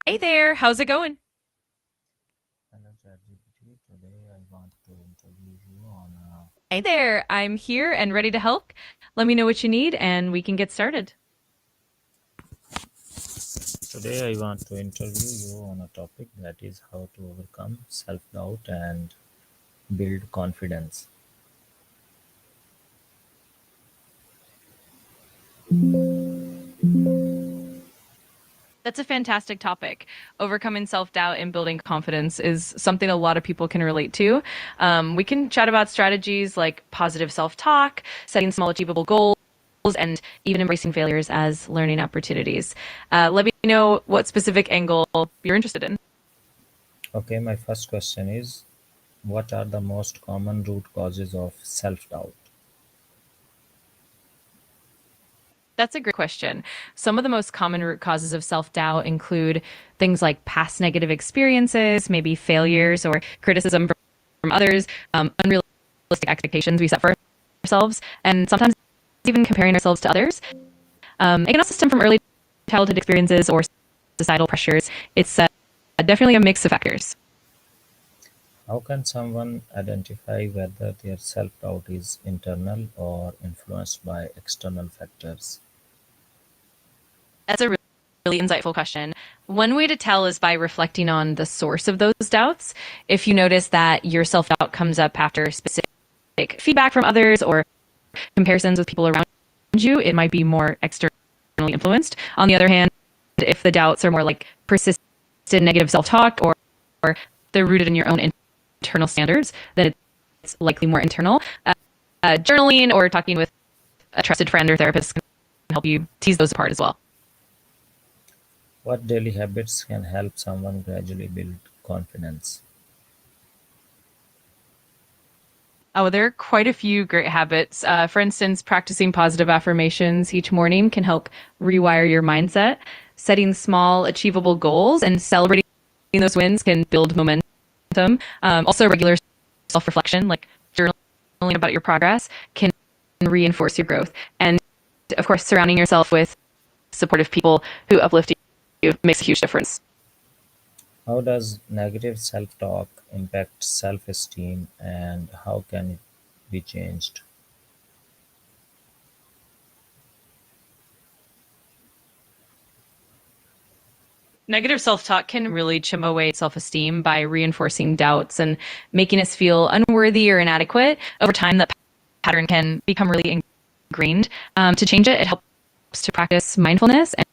Hey there, how's it going? Hello ChatGPT. Today I want to interview you on Hey there, I'm here and ready to help. Let me know what you need and we can get started. today I want to interview you on a topic that is how to overcome self-doubt and build confidence. That's a fantastic topic. Overcoming self doubt and building confidence is something a lot of people can relate to. We can chat about strategies like positive self talk, setting small, achievable goals, and even embracing failures as learning opportunities. Let me know what specific angle you're interested in. Okay, my first question is, what are the most common root causes of self-doubt? That's a great question. Some of the most common root causes of self doubt include things like past negative experiences, maybe failures or criticism from others, unrealistic expectations we set for ourselves, and sometimes even comparing ourselves to others. It can also stem from early childhood experiences or societal pressures. It's definitely a mix of factors. How can someone identify whether their self-doubt is internal or influenced by external factors? That's a really insightful question. One way to tell is by reflecting on the source of those doubts. If you notice that your self doubt comes up after specific feedback from others or comparisons with people around you, it might be more externally influenced. On the other hand, if the doubts are more like persistent negative self talk or they're rooted in your own internal standards, then it's likely more internal. Journaling or talking with a trusted friend or therapist can help you tease those apart as well. What daily habits can help someone gradually build confidence? Oh, there are quite a few great habits. For instance, practicing positive affirmations each morning can help rewire your mindset. Setting small, achievable goals and celebrating those wins can build momentum. Also, regular self reflection, like journaling about your progress, can reinforce your growth. And of course, surrounding yourself with supportive people who uplift you makes a huge difference. How does negative self-talk impact self-esteem and how can it be changed? Negative self talk can really chip away self esteem by reinforcing doubts and making us feel unworthy or inadequate. Over time, that pattern can become really ingrained. To change it, it helps to practice mindfulness and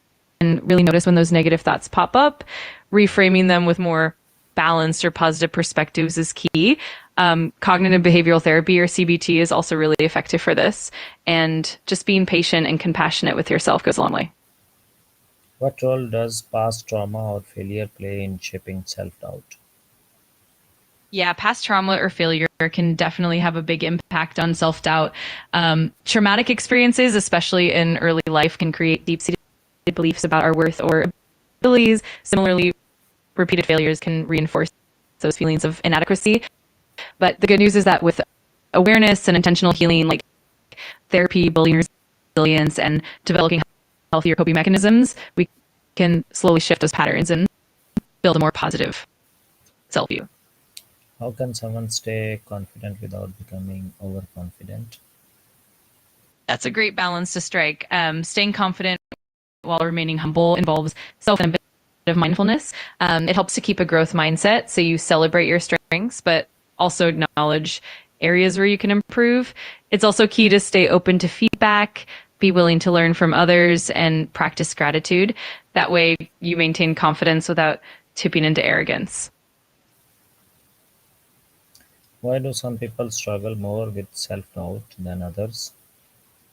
really notice when those negative thoughts pop up. Reframing them with more balanced or positive perspectives is key. Cognitive behavioral therapy or CBT is also really effective for this. And just being patient and compassionate with yourself goes a long way. What role does past trauma or failure play in shaping self-doubt? Yeah, past trauma or failure can definitely have a big impact on self doubt. Traumatic experiences, especially in early life, can create deep seated beliefs about our worth or abilities. Similarly, repeated failures can reinforce those feelings of inadequacy. But the good news is that with awareness and intentional healing, like therapy, building resilience, and developing healthier coping mechanisms, we can slowly shift those patterns and build a more positive self view. How can someone stay confident without becoming overconfident? That's a great balance to strike. Staying confident while remaining humble involves self and a bit of mindfulness. It helps to keep a growth mindset so you celebrate your strengths, but also acknowledge areas where you can improve. It's also key to stay open to feedback, be willing to learn from others, and practice gratitude. That way, you maintain confidence without tipping into arrogance. Why do some people struggle more with self-doubt than others?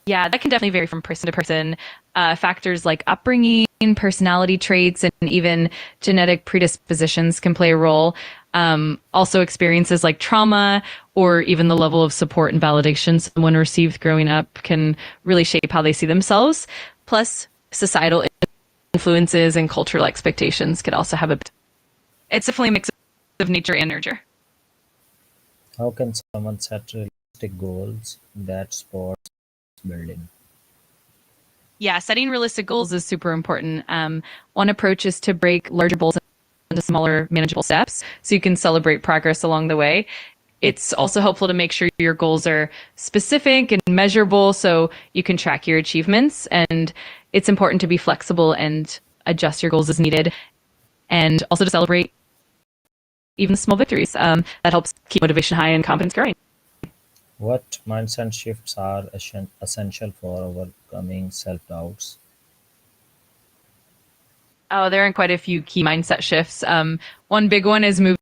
Yeah, that can definitely vary from person to person. Factors like upbringing, personality traits, and even genetic predispositions can play a role. Also, experiences like trauma or even the level of support and validation someone received growing up can really shape how they see themselves. Plus, societal influences and cultural expectations could also have a. It's definitely a mix of nature and nurture. How can someone set realistic goals that support building? Yeah, setting realistic goals is super important. One approach is to break larger goals into smaller, manageable steps so you can celebrate progress along the way. It's also helpful to make sure your goals are specific and measurable so you can track your achievements. And it's important to be flexible and adjust your goals as needed. And also to celebrate even small victories. That helps keep motivation high and confidence growing. What mindset shifts are essential for overcoming self-doubts? Oh, there are quite a few key mindset shifts. One big one is moving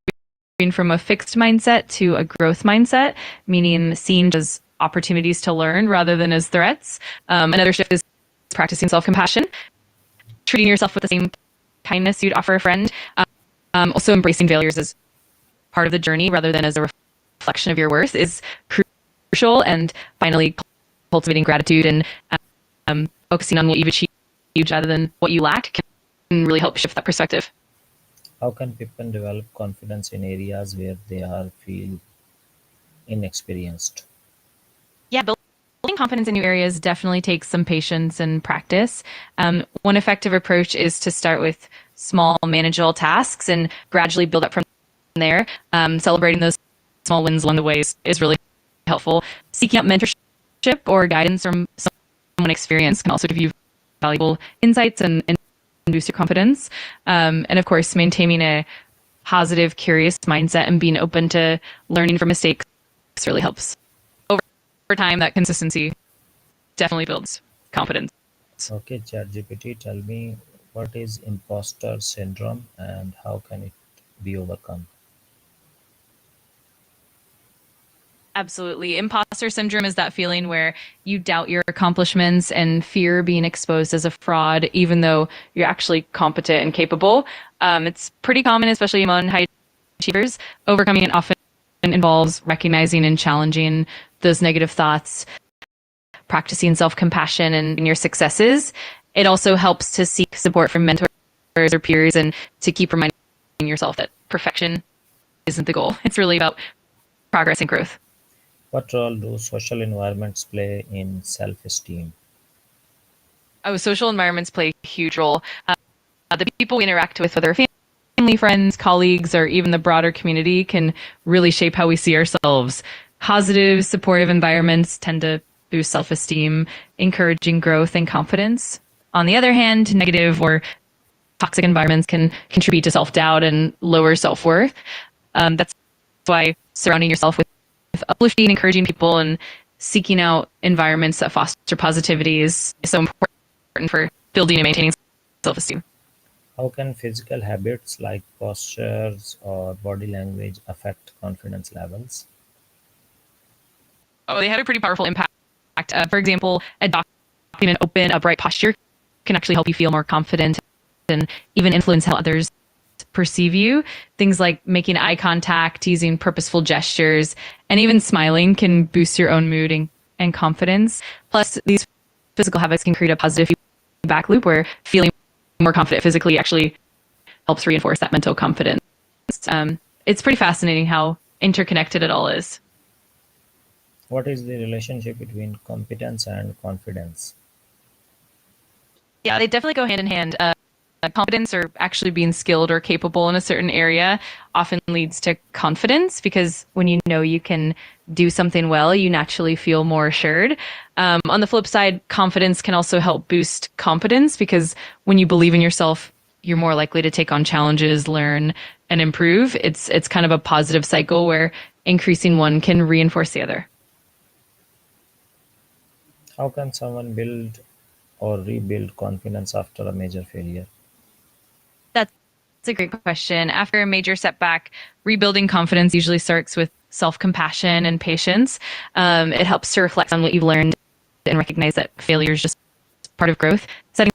from a fixed mindset to a growth mindset, meaning seeing as opportunities to learn rather than as threats. Another shift is practicing self compassion, treating yourself with the same kindness you'd offer a friend. Also, embracing failures as part of the journey rather than as a reflection of your worth is crucial. And finally, cultivating gratitude and focusing on what you've achieved rather than what you lack can really help shift that perspective. How can people develop confidence in areas where they are feel inexperienced? Yeah, building confidence in new areas definitely takes some patience and practice. One effective approach is to start with small, manageable tasks and gradually build up from there. Celebrating those small wins along the way is really helpful. Seeking out mentorship or guidance from someone experienced can also give you valuable insights and boost your confidence. And of course, maintaining a positive, curious mindset and being open to learning from mistakes really helps. Over time, that consistency definitely builds confidence. Okay, ChatGPT, tell me what is imposter syndrome and how can it be overcome? Absolutely. Imposter syndrome is that feeling where you doubt your accomplishments and fear being exposed as a fraud, even though you're actually competent and capable. It's pretty common, especially among high achievers. Overcoming it often involves recognizing and challenging those negative thoughts, practicing self compassion and in your successes. It also helps to seek support from mentors or peers and to keep reminding yourself that perfection isn't the goal. It's really about progress and growth. What role do social environments play in self-esteem? Oh, social environments play a huge role. The people we interact with, whether family, friends, colleagues, or even the broader community, can really shape how we see ourselves. Positive, supportive environments tend to boost self esteem, encouraging growth and confidence. On the other hand, negative or toxic environments can contribute to self doubt and lower self worth. That's why surrounding yourself with uplifting, encouraging people, and seeking out environments that foster positivity is so important for building and maintaining self esteem. How can physical habits like postures or body language affect confidence levels? Oh, they have a pretty powerful impact. For example, adopting an open, upright posture can actually help you feel more confident and even influence how others perceive you. Things like making eye contact, using purposeful gestures, and even smiling can boost your own mood and confidence. Plus, these physical habits can create a positive feedback loop where feeling more confident physically actually helps reinforce that mental confidence. It's pretty fascinating how interconnected it all is. What is the relationship between competence and confidence? Yeah, they definitely go hand in hand. Competence or actually being skilled or capable in a certain area often leads to confidence because when you know you can do something well, you naturally feel more assured. On the flip side, confidence can also help boost competence because when you believe in yourself, you're more likely to take on challenges, learn, and improve. It's kind of a positive cycle where increasing one can reinforce the other. How can someone build or rebuild confidence after a major failure? That's a great question. After a major setback, rebuilding confidence usually starts with self compassion and patience. It helps to reflect on what you've learned and recognize that failure is just part of growth. Setting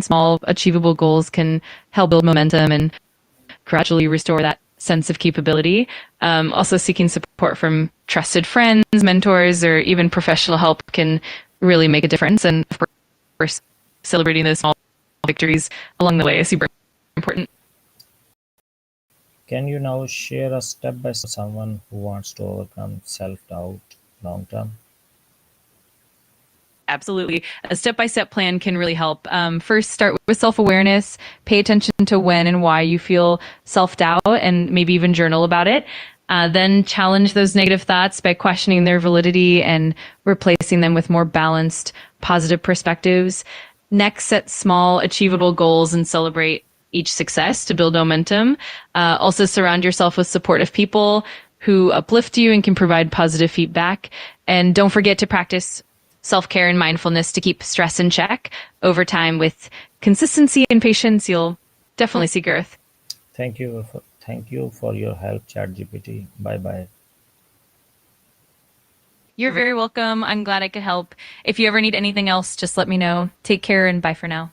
small, achievable goals can help build momentum and gradually restore that sense of capability. Also, seeking support from trusted friends, mentors, or even professional help can really make a difference. And of course, celebrating those small victories along the way is super important. Can you now share a step by step someone who wants to overcome self doubt long term? Absolutely. A step-by-step plan can really help. First, start with self-awareness. Pay attention to when and why you feel self-doubt and maybe even journal about it. Then challenge those negative thoughts by questioning their validity and replacing them with more balanced, positive perspectives. Next, set small, achievable goals and celebrate each success to build momentum. Also, surround yourself with supportive people who uplift you and can provide positive feedback. And don't forget to practice self-care and mindfulness to keep stress in check. Over time, with consistency and patience, you'll definitely see growth. Thank you for your help, ChatGPT. Bye bye. You're very welcome. I'm glad I could help. If you ever need anything else, just let me know. Take care and bye for now.